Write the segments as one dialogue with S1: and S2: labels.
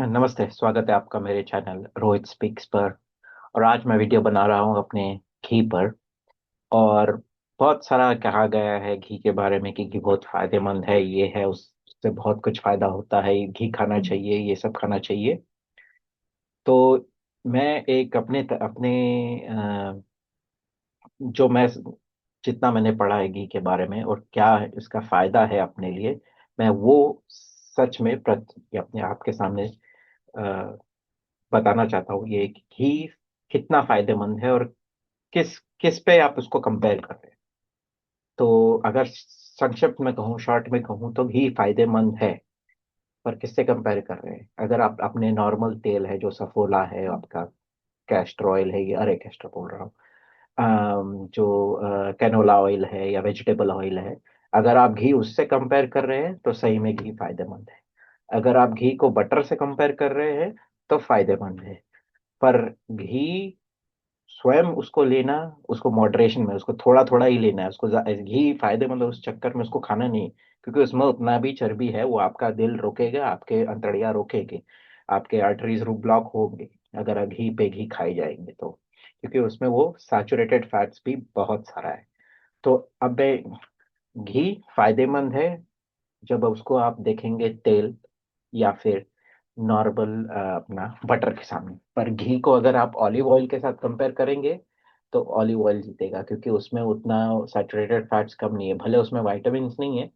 S1: नमस्ते, स्वागत है आपका मेरे चैनल रोहित स्पीक्स पर। और आज मैं वीडियो बना रहा हूँ अपने घी पर। और बहुत सारा कहा गया है घी के बारे में कि घी बहुत फायदेमंद है, ये है उससे बहुत कुछ फायदा होता है, घी खाना चाहिए, ये सब खाना चाहिए। तो मैं एक अपने जो मैं जितना मैंने पढ़ा है घी के बारे में और क्या इसका फायदा है अपने लिए, मैं वो सच में अपने आपके सामने बताना चाहता हूँ ये कि घी कितना फायदेमंद है और किस किस पे आप उसको कंपेयर कर रहे हैं। तो अगर संक्षिप्त में कहूँ, शॉर्ट में कहूँ, तो घी फायदेमंद है, पर किससे कंपेयर कर रहे हैं? अगर आप अपने नॉर्मल तेल है जो सफोला है आपका, कैस्टर ऑयल है, ये अरे कैस्टर बोल रहा हूँ, जो कैनोला ऑयल है या वेजिटेबल ऑयल है, अगर आप घी उससे कंपेयर कर रहे हैं तो सही में घी फायदेमंद है। अगर आप घी को बटर से कंपेयर कर रहे हैं तो फायदेमंद है। पर घी स्वयं उसको लेना, उसको मॉडरेशन में, उसको थोड़ा थोड़ा ही लेना है, उसको घी फायदेमंद उस चक्कर में उसको खाना नहीं, क्योंकि उसमें उतना भी चर्बी है, वो आपका दिल रोकेगा, आपके अंतड़ियाँ रोकेंगे, आपके आर्टरीज ब्लॉक होंगे अगर घी पे घी खाई जाएंगे तो, क्योंकि उसमें वो सैचुरेटेड फैट्स भी बहुत सारा है। तो अब घी फायदेमंद है जब उसको आप देखेंगे तेल या फिर नॉर्मल अपना बटर के सामने। पर घी को अगर आप ऑलिव ऑयल के साथ कंपेयर करेंगे तो ऑलिव ऑयल जीतेगा, क्योंकि उसमें उतना सैचुरेटेड फैट्स कम नहीं है, भले उसमें वाइटामिन नहीं है,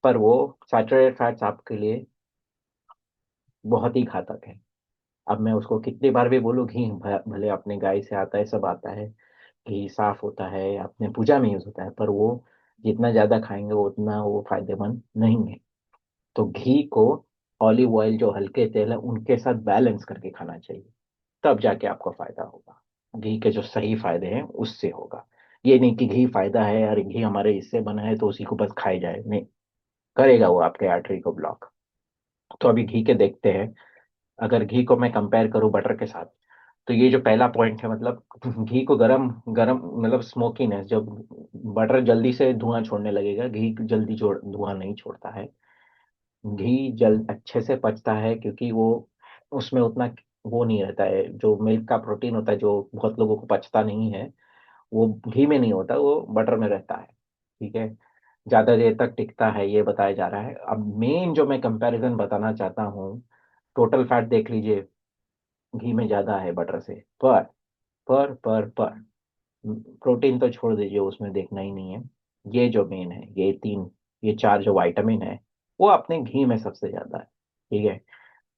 S1: पर वो सैचुरेटेड फैट्स आपके लिए बहुत ही घातक है। अब मैं उसको कितनी बार भी बोलूँ, घी भले अपने गाय से आता है, सब आता है, घी साफ होता है, अपने पूजा में यूज होता है, पर वो जितना ज्यादा खाएंगे उतना वो फायदेमंद नहीं है। तो घी को ऑलिव ऑयल जो हल्के तेल है उनके साथ बैलेंस करके खाना चाहिए, तब जाके आपको फायदा होगा। घी के जो सही फायदे हैं उससे होगा। ये नहीं कि घी फायदा है यार, घी हमारे इससे बना है तो उसी को बस खाए जाए, नहीं, करेगा वो आपके आर्टरी को ब्लॉक। तो अभी घी के देखते हैं। अगर घी को मैं कंपेयर करूँ बटर के साथ, तो ये जो पहला पॉइंट है, मतलब घी को गरम गरम, मतलब स्मोकीनेस, जब बटर जल्दी से धुआं छोड़ने लगेगा, घी जल्दी धुआं नहीं छोड़ता है। घी जल्द अच्छे से पचता है क्योंकि वो उसमें उतना वो नहीं रहता है, जो मिल्क का प्रोटीन होता है जो बहुत लोगों को पचता नहीं है, वो घी में नहीं होता, वो बटर में रहता है। ठीक है, ज्यादा देर तक टिकता है, ये बताया जा रहा है। अब मेन जो मैं कंपैरिजन बताना चाहता हूँ, टोटल फैट देख लीजिए, घी में ज्यादा है बटर से, पर प्रोटीन तो छोड़ दीजिए, उसमें देखना ही नहीं है। ये जो मेन है, ये तीन, ये चार जो विटामिन है, वो अपने घी में सबसे ज्यादा है। ठीक है,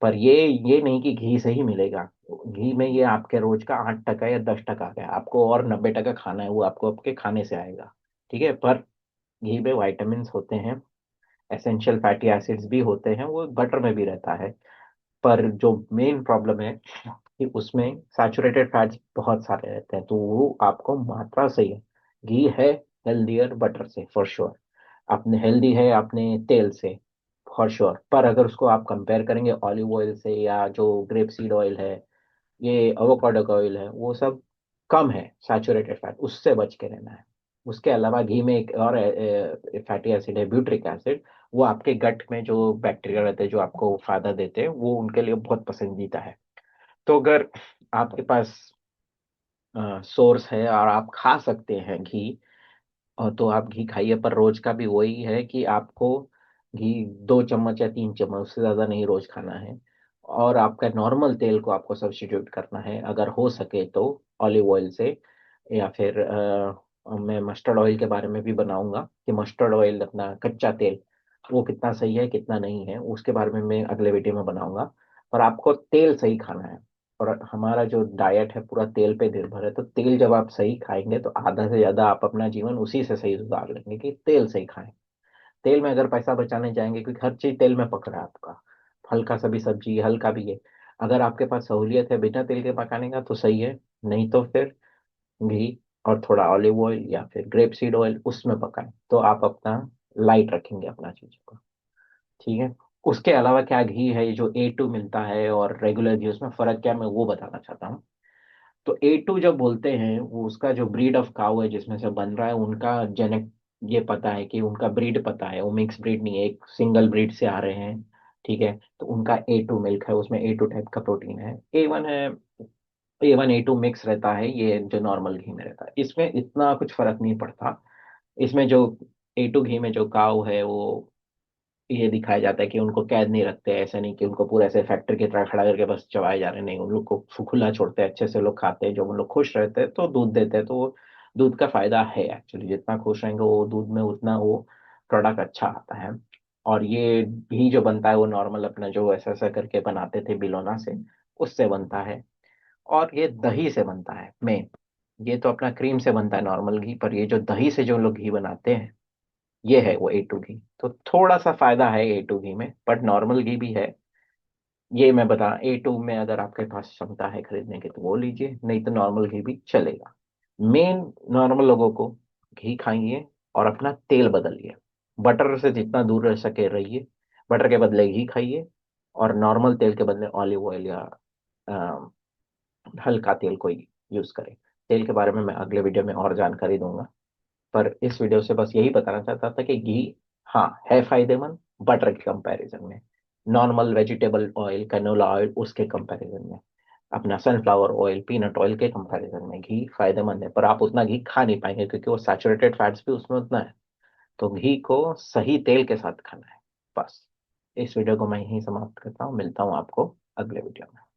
S1: पर ये नहीं कि घी से ही मिलेगा। घी में ये आपके रोज का 8% या 10% है, आपको और 90% खाना है, वो आपको आपके खाने से आएगा। ठीक है, पर घी में वाइटामिन होते हैं, एसेंशियल फैटी एसिड्स भी होते हैं, वो बटर में भी रहता है। पर जो मेन प्रॉब्लम है कि उसमें सैचुरेटेड फैट्स बहुत सारे रहते हैं, तो वो आपको मात्रा सही है। घी है हेल्दियर बटर से फॉर श्योर, अपने हेल्दी है अपने तेल से फॉर श्योर, पर अगर उसको आप कंपेयर करेंगे ऑलिव ऑयल से या जो ग्रेप सीड ऑयल है, ये एवोकाडो का ऑयल है, वो सब कम है सैचुरेटेड फैट, उससे बच के रहना है। उसके अलावा घी में एक और फैटी एसिड है, ब्यूट्रिक एसिड, वो आपके गट में जो बैक्टीरिया रहते हैं जो आपको फायदा देते हैं, वो उनके लिए बहुत पसंदीदा है। तो अगर आपके पास सोर्स है और आप खा सकते हैं घी, और तो आप घी खाइए, पर रोज का भी वही है कि आपको घी 2 चम्मच या 3 चम्मच, उससे ज्यादा नहीं रोज खाना है। और आपका नॉर्मल तेल को आपको सब्स्टिट्यूट करना है, अगर हो सके तो ऑलिव ऑयल से, या फिर मैं मस्टर्ड ऑयल के बारे में भी बनाऊंगा कि मस्टर्ड ऑयल अपना कच्चा तेल वो कितना सही है कितना नहीं है, उसके बारे में मैं अगले वीडियो में बनाऊंगा। पर आपको तेल सही खाना है, और हमारा जो डाइट है पूरा तेल पे निर्भर है, तो तेल जब आप सही खाएंगे तो आधा से ज्यादा आप अपना जीवन उसी से सही सुधार लेंगे कि तेल सही खाएं। तेल में अगर पैसा बचाने जाएंगे, क्योंकि हर चीज तेल में पक रहा है आपका, हल्का सा भी सब्जी हल्का भी है, अगर आपके पास सहूलियत है बिना तेल के पकाने का तो सही है, नहीं तो फिर घी और थोड़ा ऑलिव ऑयल या फिर ग्रेप सीड ऑयल उसमें पकाएं, तो आप अपना लाइट रखेंगे अपना चीजों को। ठीक है, उसके अलावा क्या घी है ये जो A2 मिलता है और रेगुलर घी, उसमें फर्क क्या है, मैं वो बताना चाहता हूँ। तो A2 जब बोलते हैं, वो उसका जो ब्रीड ऑफ काउ है जिसमें से बन रहा है, उनका जेनेट ये पता है कि उनका ब्रीड पता है, वो मिक्स ब्रीड नहीं है, एक सिंगल ब्रीड से आ रहे हैं, ठीक है, तो उनका A2 मिल्क है, उसमें A2 टाइप का प्रोटीन है। A1 है, A1 A2 मिक्स रहता है, ये जो नॉर्मल घी में रहता है, इसमें इतना कुछ फर्क नहीं पड़ता। इसमें जो A2 घी में जो काव है वो, ये दिखाया जाता है कि उनको कैद नहीं रखते, ऐसा नहीं कि उनको पूरा ऐसे फैक्ट्री की तरह खड़ा करके बस चबाए जा रहे हैं, नहीं, उन लोग को खुला छोड़ते हैं, अच्छे से लोग खाते हैं, जब उन लोग खुश रहते हैं तो दूध देते हैं, तो वो दूध का फायदा है एक्चुअली, जितना खुश रहेंगे वो दूध में उतना वो प्रोडक्ट अच्छा आता है। और ये घी जो बनता है वो नॉर्मल अपना जो ऐसा ऐसा करके बनाते थे बिलोना से, उससे बनता है। और ये दही से बनता है मेन, ये तो अपना क्रीम से बनता है नॉर्मल घी, पर ये जो दही से जो लोग घी बनाते हैं, ये है वो A2 घी। तो थोड़ा सा फायदा है A2 घी में, बट नॉर्मल घी भी है। ये मैं बता, A2 में अगर आपके पास क्षमता है खरीदने की तो वो लीजिए, नहीं तो नॉर्मल घी भी चलेगा। मेन, नॉर्मल लोगों को घी खाइए और अपना तेल बदलिए, बटर से जितना दूर रह सके रहिए, बटर के बदले घी खाइए, और नॉर्मल तेल के बदले ऑलिव ऑयल या अ, हल्का तेल कोई यूज करें। तेल के बारे में मैं अगले वीडियो में और जानकारी दूंगा, पर इस वीडियो से बस यही बताना चाहता था कि घी, हाँ, है फायदेमंद बटर के कंपैरिजन में, normal vegetable oil, canola oil उसके कंपैरिजन में, अपना सनफ्लावर ऑयल, पीनट ऑयल के कंपैरिजन में घी फायदेमंद है, पर आप उतना घी खा नहीं पाएंगे क्योंकि वो सैचुरेटेड फैट्स भी उसमें उतना है। तो घी को सही तेल के साथ खाना है, बस। इस वीडियो को मैं यहीं समाप्त करता हूँ, मिलता हूँ आपको अगले वीडियो में।